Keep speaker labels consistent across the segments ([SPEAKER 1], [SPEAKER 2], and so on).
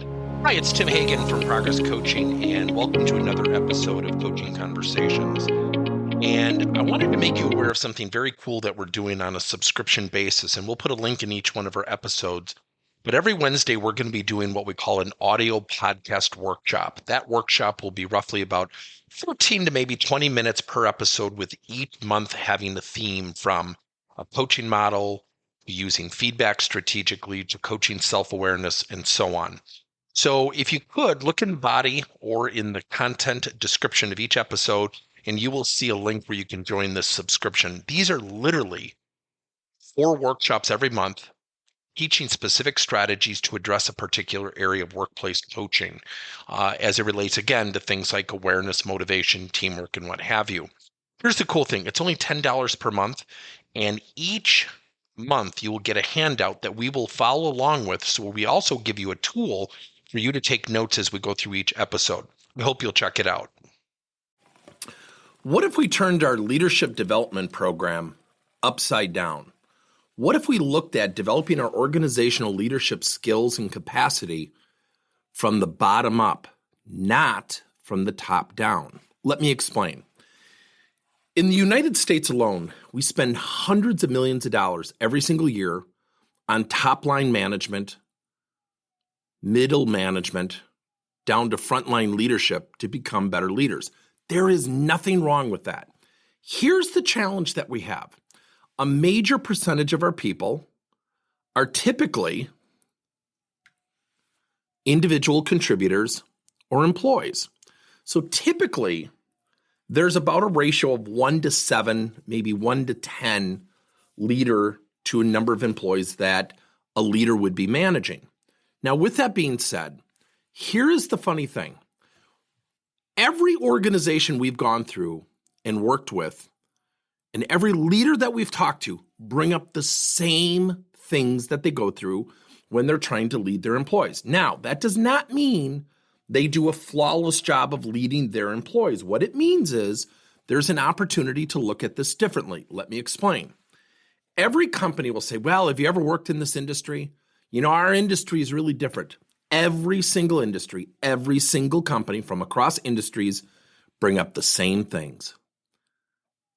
[SPEAKER 1] Hi, it's Tim Hagen from Progress Coaching, and welcome to another episode of Coaching Conversations. And I wanted to make you aware of something very cool that we're doing on a subscription basis, and we'll put a link in each one of our episodes. But every Wednesday, we're going to be doing what we call an audio podcast workshop. That workshop will be roughly about 14 to maybe 20 minutes per episode, with each month having a theme from a coaching model, using feedback strategically, to coaching self-awareness, and so on. So if you could, look in the body or in the content description of each episode, and you will see a link where you can join this subscription. These are literally 4 workshops every month, teaching specific strategies to address a particular area of workplace coaching, as it relates, again, to things like awareness, motivation, teamwork, and what have you. Here's the cool thing. It's only $10 per month, and each month you will get a handout that we will follow along with. So we also give you a tool for you to take notes as we go through each episode. We hope you'll check it out.
[SPEAKER 2] What if we turned our leadership development program upside down? What if we looked at developing our organizational leadership skills and capacity from the bottom up, not from the top down? Let me explain. In the United States alone, we spend hundreds of millions of dollars every single year on top-line management, middle management, down to frontline leadership to become better leaders. There is nothing wrong with that. Here's the challenge that we have. A major percentage of our people are typically individual contributors or employees. So typically, there's about a ratio of 1 to 7, maybe 1 to 10 leader to a number of employees that a leader would be managing. Now, with that being said, here is the funny thing. Every organization we've gone through and worked with, and every leader that we've talked to, bring up the same things that they go through when they're trying to lead their employees. Now, that does not mean they do a flawless job of leading their employees. What it means is there's an opportunity to look at this differently. Let me explain. Every company will say, well, have you ever worked in this industry? You know, our industry is really different. Every single industry, every single company from across industries bring up the same things.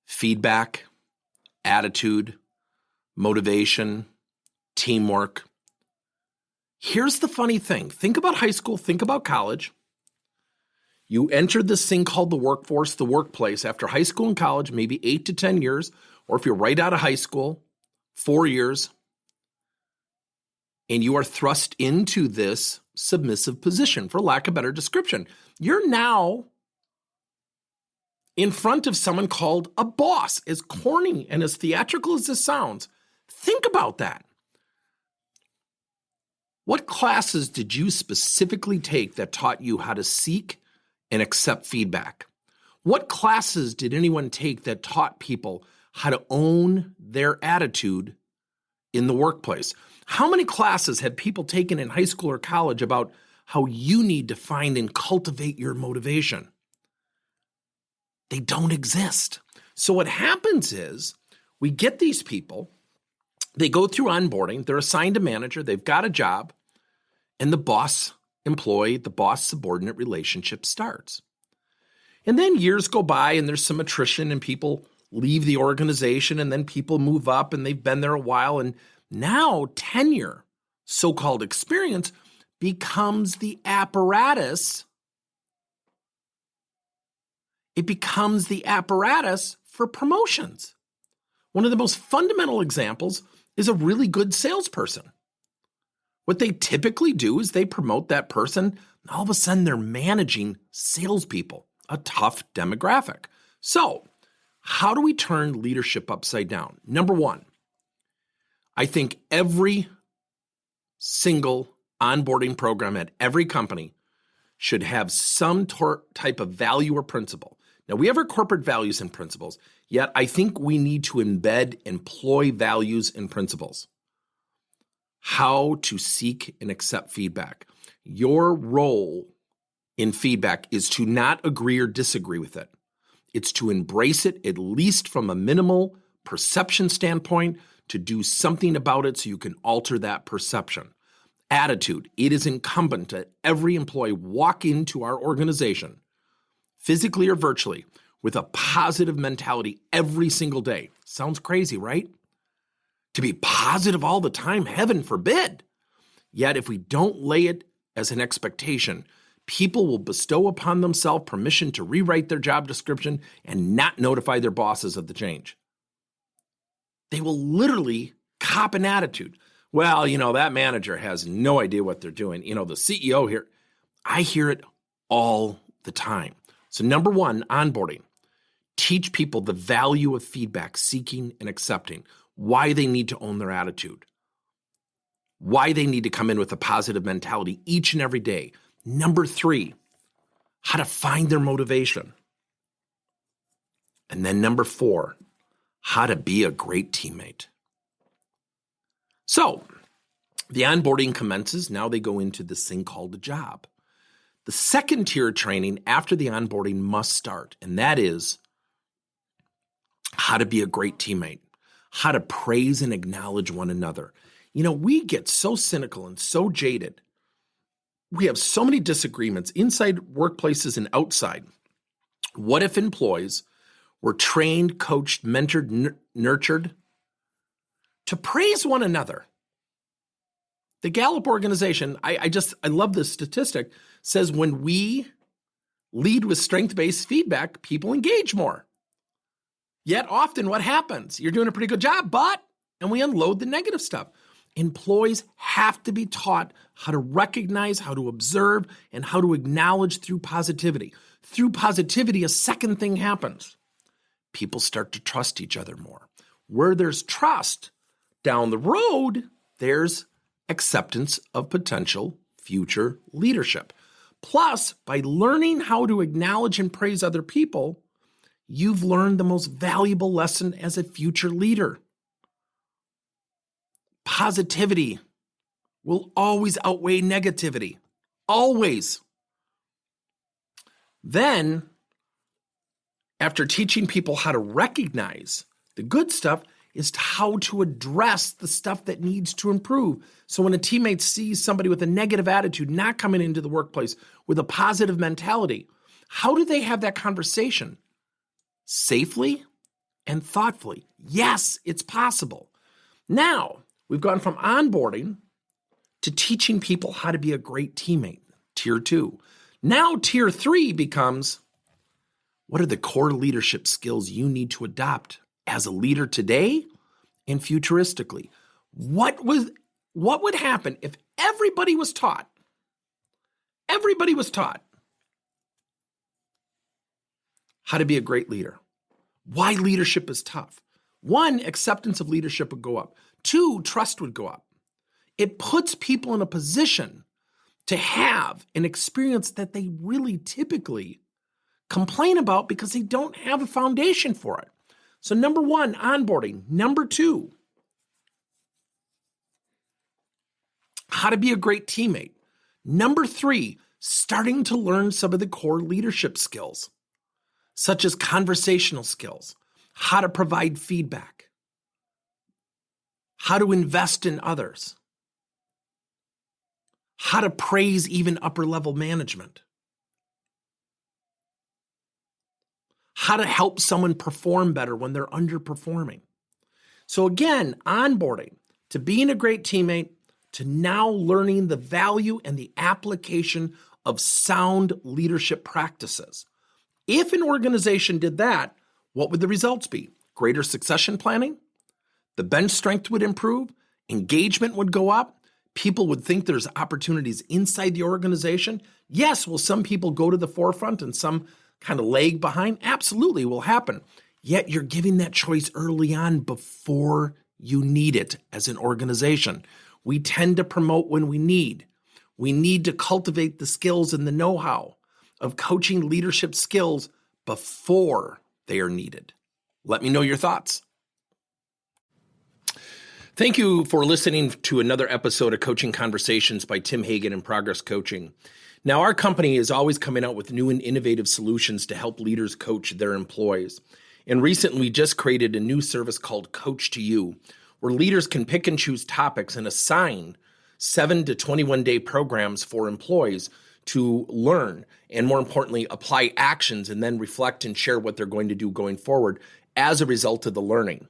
[SPEAKER 2] Feedback, attitude, motivation, teamwork. Here's the funny thing. Think about high school, think about college. You entered this thing called the workforce, the workplace, after high school and college, maybe 8 to 10 years, or if you're right out of high school, 4 years, and you are thrust into this submissive position, for lack of a better description. You're now in front of someone called a boss. As corny and as theatrical as this sounds, think about that. What classes did you specifically take that taught you how to seek and accept feedback? What classes did anyone take that taught people how to own their attitude in the workplace? How many classes have people taken in high school or college about how you need to find and cultivate your motivation? They don't exist. So what happens is we get these people, they go through onboarding, they're assigned a manager, they've got a job, and the boss-employee, the boss-subordinate relationship starts. And then years go by and there's some attrition and people leave the organization and then people move up and they've been there a while, and now tenure, so-called experience, becomes the apparatus. It becomes the apparatus for promotions. One of the most fundamental examples is a really good salesperson. What they typically do is they promote that person, and all of a sudden they're managing salespeople, a tough demographic. So, how do we turn leadership upside down? Number one, I think every single onboarding program at every company should have some type of value or principle. Now, we have our corporate values and principles, yet I think we need to embed employee values and principles. How to seek and accept feedback. Your role in feedback is to not agree or disagree with it. It's to embrace it, at least from a minimal perception standpoint, to do something about it so you can alter that perception. attitude. It is incumbent that every employee walk into our organization, physically or virtually, with a positive mentality every single day. Sounds crazy, right? To be positive all the time, heaven forbid. Yet if we don't lay it as an expectation, people will bestow upon themselves permission to rewrite their job description and not notify their bosses of the change. They will literally cop an attitude. Well, that manager has no idea what they're doing. The CEO here, I hear it all the time. So number one, onboarding. Teach people the value of feedback, seeking and accepting, why they need to own their attitude, why they need to come in with a positive mentality each and every day. Number three, how to find their motivation. And then number four, how to be a great teammate. So the onboarding commences. Now they go into this thing called a job. The second tier training after the onboarding must start, and that is how to be a great teammate, how to praise and acknowledge one another. We get so cynical and so jaded. We have so many disagreements inside workplaces and outside. What if employees were trained, coached, mentored, nurtured to praise one another? The Gallup organization, I love this statistic, says when we lead with strength-based feedback, people engage more. Yet often what happens? You're doing a pretty good job, and we unload the negative stuff. Employees have to be taught how to recognize, how to observe, and how to acknowledge through positivity. Through positivity, a second thing happens. People start to trust each other more. Where there's trust, down the road, there's acceptance of potential future leadership. Plus, by learning how to acknowledge and praise other people, you've learned the most valuable lesson as a future leader. Positivity will always outweigh negativity. Always. Then, after teaching people how to recognize the good stuff, is how to address the stuff that needs to improve. So when a teammate sees somebody with a negative attitude not coming into the workplace with a positive mentality, how do they have that conversation? Safely and thoughtfully. Yes, it's possible. Now, we've gone from onboarding to teaching people how to be a great teammate, tier 2. Now, tier 3 becomes, what are the core leadership skills you need to adopt as a leader today and futuristically? What would happen if everybody was taught how to be a great leader? Why leadership is tough. 1, acceptance of leadership would go up. 2, trust would go up. It puts people in a position to have an experience that they really typically complain about because they don't have a foundation for it. So number 1, onboarding. Number 2, how to be a great teammate. Number 3, starting to learn some of the core leadership skills, such as conversational skills, how to provide feedback, how to invest in others, how to praise even upper level management, how to help someone perform better when they're underperforming. So again, onboarding to being a great teammate, to now learning the value and the application of sound leadership practices. If an organization did that, what would the results be? Greater succession planning, the bench strength would improve, engagement would go up, people would think there's opportunities inside the organization. Yes, will some people go to the forefront and some kind of lag behind? Absolutely will happen. Yet you're giving that choice early on before you need it as an organization. We tend to promote when we need. We need to cultivate the skills and the know-how of coaching leadership skills before they are needed. Let me know your thoughts. Thank you for listening to another episode of Coaching Conversations by Tim Hagen and Progress Coaching. Now, our company is always coming out with new and innovative solutions to help leaders coach their employees. And recently, we just created a new service called Coach to You, where leaders can pick and choose topics and assign 7 to 21 day programs for employees to learn and, more importantly, apply actions and then reflect and share what they're going to do going forward as a result of the learning.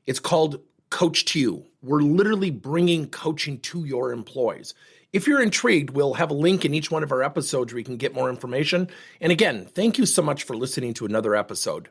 [SPEAKER 2] It's called Coach to You. We're literally bringing coaching to your employees. If you're intrigued, we'll have a link in each one of our episodes where you can get more information. And again, thank you so much for listening to another episode.